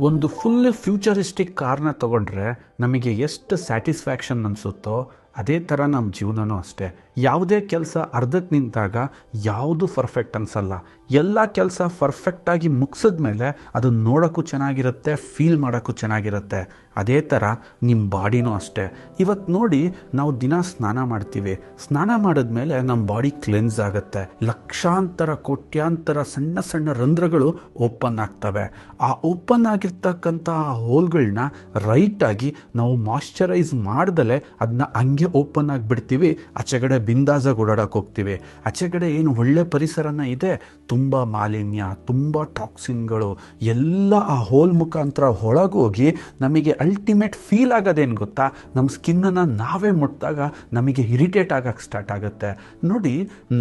ಒಂದು full futuristic ಕಾರ್ನ ತಗೊಂಡ್ರೆ ನಮಗೆ ಎಷ್ಟು ಸ್ಯಾಟಿಸ್ಫ್ಯಾಕ್ಷನ್ ಅನಿಸುತ್ತೋ ಅದೇ ಥರ ನಮ್ಮ ಜೀವನನೂ ಅಷ್ಟೇ. ಯಾವುದೇ ಕೆಲಸ ಅರ್ಧಕ್ಕೆ ನಿಂತಾಗ ಯಾವುದು ಪರ್ಫೆಕ್ಟ್ ಅನಿಸಲ್ಲ. ಎಲ್ಲ ಕೆಲಸ ಪರ್ಫೆಕ್ಟಾಗಿ ಮುಗಿಸಿದ ಮೇಲೆ ಅದು ನೋಡೋಕ್ಕೂ ಚೆನ್ನಾಗಿರುತ್ತೆ, ಫೀಲ್ ಮಾಡೋಕ್ಕೂ ಚೆನ್ನಾಗಿರುತ್ತೆ. ಅದೇ ಥರ ನಿಮ್ಮ ಬಾಡಿನೂ ಅಷ್ಟೇ. ಇವತ್ತು ನೋಡಿ, ನಾವು ದಿನ ಸ್ನಾನ ಮಾಡ್ತೀವಿ. ಸ್ನಾನ ಮಾಡಿದ್ಮೇಲೆ ನಮ್ಮ ಬಾಡಿ ಕ್ಲೆನ್ಸ್ ಆಗುತ್ತೆ. ಲಕ್ಷಾಂತರ ಕೋಟ್ಯಾಂತರ ಸಣ್ಣ ಸಣ್ಣ ರಂಧ್ರಗಳು ಓಪನ್ ಆಗ್ತವೆ. ಆ ಓಪನ್ ಆಗಿರ್ತಕ್ಕಂಥ ಹೋಲ್ಗಳನ್ನ ರೈಟಾಗಿ ನಾವು ಮಾಯ್ಶ್ಚರೈಸ್ ಮಾಡ್ದಲೇ ಅದನ್ನ ಹಂಗೆ ಓಪನ್ ಆಗಿಬಿಡ್ತೀವಿ. ಆಚೆಗಡೆ ಬಿಂದಾಸಾಗಿ ಓಡಾಡಕ್ಕೆ ಹೋಗ್ತೀವಿ. ಆಚೆಗಡೆ ಏನು ಒಳ್ಳೆ ಪರಿಸರನ ಇದೆ, ತುಂಬ ಮಾಲಿನ್ಯ, ತುಂಬ ಟಾಕ್ಸಿನ್ಗಳು ಎಲ್ಲ ಆ ಹೋಲ್ ಮುಖಾಂತರ ಒಳಗೋಗಿ ನಮಗೆ ಅಲ್ಟಿಮೇಟ್ ಫೀಲ್ ಆಗೋದೇನು ಗೊತ್ತಾ, ನಮ್ಮ ಸ್ಕಿನ್ನನ್ನು ನಾವೇ ಮುಟ್ಟಿದಾಗ ನಮಗೆ ಇರಿಟೇಟ್ ಆಗಕ್ಕೆ ಸ್ಟಾರ್ಟ್ ಆಗುತ್ತೆ. ನೋಡಿ,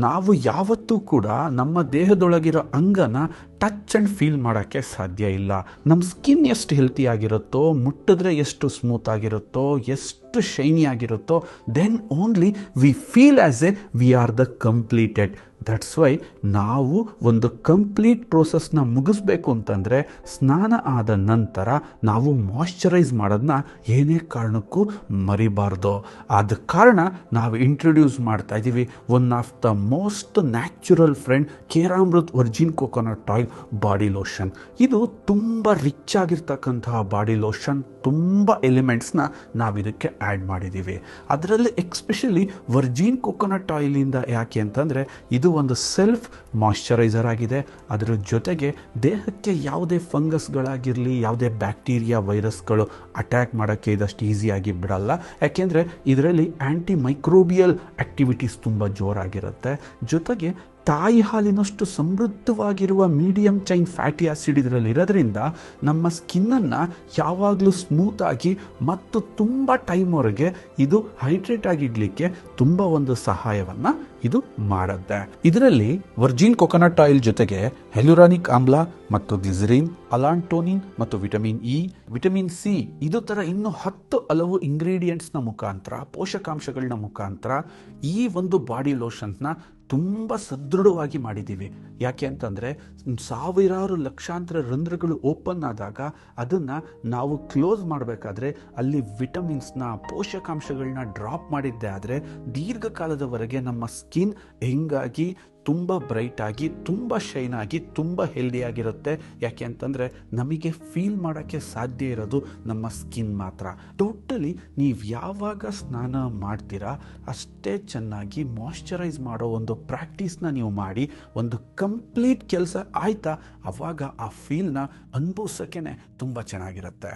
ನಾವು ಯಾವತ್ತೂ ಕೂಡ ನಮ್ಮ ದೇಹದೊಳಗಿರೋ ಅಂಗನ ಟಚ್ ಆ್ಯಂಡ್ ಫೀಲ್ ಮಾಡೋಕ್ಕೆ ಸಾಧ್ಯ ಇಲ್ಲ. ನಮ್ಮ ಸ್ಕಿನ್ ಎಷ್ಟು ಹೆಲ್ತಿ ಆಗಿರುತ್ತೋ, ಮುಟ್ಟಿದ್ರೆ ಎಷ್ಟು ಸ್ಮೂತ್ ಆಗಿರುತ್ತೋ, ಎಷ್ಟು ಶೈನಿ ಆಗಿರುತ್ತೋ, then only we feel as a we are the completed. That's why ನಾವು ಒಂದು ಕಂಪ್ಲೀಟ್ ಪ್ರೋಸೆಸ್ನ ಮುಗಿಸ್ಬೇಕು ಅಂತಂದರೆ ಸ್ನಾನ ಆದ ನಂತರ ನಾವು ಮಾಯ್ಶ್ಚರೈಸ್ ಮಾಡೋದನ್ನ ಏನೇ ಕಾರಣಕ್ಕೂ ಮರಿಬಾರ್ದು. ಆದ ಕಾರಣ ನಾವು ಇಂಟ್ರೊಡ್ಯೂಸ್ ಮಾಡ್ತಾ ಇದ್ದೀವಿ one of the most natural friend Keramrut virgin coconut oil body lotion. ಇದು ತುಂಬ ರಿಚ್ ಆಗಿರ್ತಕ್ಕಂತಹ ಬಾಡಿ ಲೋಷನ್. ತುಂಬ ಎಲಿಮೆಂಟ್ಸ್ನ ನಾವು ಇದಕ್ಕೆ ಆ್ಯಡ್ ಮಾಡಿದ್ದೀವಿ. ಅದರಲ್ಲಿ ಎಕ್ಸ್ಪೆಷಲಿ ವರ್ಜಿನ್ ಕೋಕೋನಟ್ ಆಯಿಲಿಂದ ಯಾಕೆ ಅಂತಂದರೆ ಇದು ಒಂದು ಸೆಲ್ಫ್ ಮಾಯ್ಶ್ಚರೈಸರ್ ಆಗಿದೆ. ಅದರ ಜೊತೆಗೆ ದೇಹಕ್ಕೆ ಯಾವುದೇ ಫಂಗಸ್ಗಳಾಗಿರಲಿ, ಯಾವುದೇ ಬ್ಯಾಕ್ಟೀರಿಯಾ ವೈರಸ್ಗಳು ಅಟ್ಯಾಕ್ ಮಾಡೋಕ್ಕೆ ಇದಷ್ಟು ಈಸಿಯಾಗಿ ಬಿಡಲ್ಲ. ಯಾಕೆಂದರೆ ಇದರಲ್ಲಿ ಆ್ಯಂಟಿ ಮೈಕ್ರೋಬಿಯಲ್ ಆ್ಯಕ್ಟಿವಿಟೀಸ್ ತುಂಬ ಜೋರಾಗಿರುತ್ತೆ. ಜೊತೆಗೆ ತಾಯಿ ಹಾಲಿನಷ್ಟು ಸಮೃದ್ಧವಾಗಿರುವ ಮೀಡಿಯಮ್ ಚೈನ್ ಫ್ಯಾಟಿ ಆ್ಯಸಿಡ್ ಇದರಲ್ಲಿ ಇರೋದ್ರಿಂದ ನಮ್ಮ ಸ್ಕಿನ್ನನ್ನು ಯಾವಾಗಲೂ ಸ್ಮೂತಾಗಿ ಮತ್ತು ತುಂಬ ಟೈಮ್ವರೆಗೆ ಇದು ಹೈಡ್ರೇಟ್ ಆಗಿಡಲಿಕ್ಕೆ ತುಂಬ ಒಂದು ಸಹಾಯವನ್ನು ಇದು ಮಾಡುತ್ತೆ. ಇದರಲ್ಲಿ ವರ್ಜಿನ್ ಕೊಕೊನಟ್ ಆಯಿಲ್ ಜೊತೆಗೆ ಹೆಲ್ಯುರಾನಿಕ್ ಆಮ್ಲ ಮತ್ತು ಗ್ಲಿಸರಿನ್, ಅಲಾಂಟೋನಿನ್ ಮತ್ತು ವಿಟಮಿನ್ ಇ, ವಿಟಮಿನ್ ಸಿ, ಇದು ಥರ ಇನ್ನೂ 10 ಹಲವು ಇಂಗ್ರೀಡಿಯೆಂಟ್ಸ್ನ ಮುಖಾಂತರ, ಪೋಷಕಾಂಶಗಳನ್ನ ಮುಖಾಂತರ ಈ ಒಂದು ಬಾಡಿ ಲೋಷನ್ನ ತುಂಬ ಸದೃಢವಾಗಿ ಮಾಡಿದ್ದೀವಿ. ಯಾಕೆ ಅಂತಂದರೆ ಸಾವಿರಾರು ಲಕ್ಷಾಂತರ ರಂಧ್ರಗಳು ಓಪನ್ ಆದಾಗ ಅದನ್ನು ನಾವು ಕ್ಲೋಸ್ ಮಾಡಬೇಕಾದ್ರೆ ಅಲ್ಲಿ ವಿಟಮಿನ್ಸ್ನ, ಪೋಷಕಾಂಶಗಳನ್ನ ಡ್ರಾಪ್ ಮಾಡಿದ್ದೆ ಆದರೆ ದೀರ್ಘಕಾಲದವರೆಗೆ ನಮ್ಮ ಸ್ಕಿನ್ ಹೆಂಗಾಗಿ ತುಂಬ ಬ್ರೈಟಾಗಿ, ತುಂಬ ಶೈನಾಗಿ, ತುಂಬ ಹೆಲ್ದಿಯಾಗಿರುತ್ತೆ. ಯಾಕೆ ಅಂತಂದರೆ ನಮಗೆ ಫೀಲ್ ಮಾಡೋಕ್ಕೆ ಸಾಧ್ಯ ಇರೋದು ನಮ್ಮ ಸ್ಕಿನ್ ಮಾತ್ರ. ಟೋಟಲಿ ನೀವು ಯಾವಾಗ ಸ್ನಾನ ಮಾಡ್ತೀರಾ ಅಷ್ಟೇ ಚೆನ್ನಾಗಿ ಮಾಯ್ಶ್ಚರೈಸ್ ಮಾಡೋ ಒಂದು ಪ್ರಾಕ್ಟೀಸ್ನ ನೀವು ಮಾಡಿ ಒಂದು ಕಂಪ್ಲೀಟ್ ಕೆಲಸ ಆಯಿತಾ, ಆವಾಗ ಆ ಫೀಲ್ನ ಅನುಭವಿಸೋಕ್ಕೆ ತುಂಬ ಚೆನ್ನಾಗಿರುತ್ತೆ.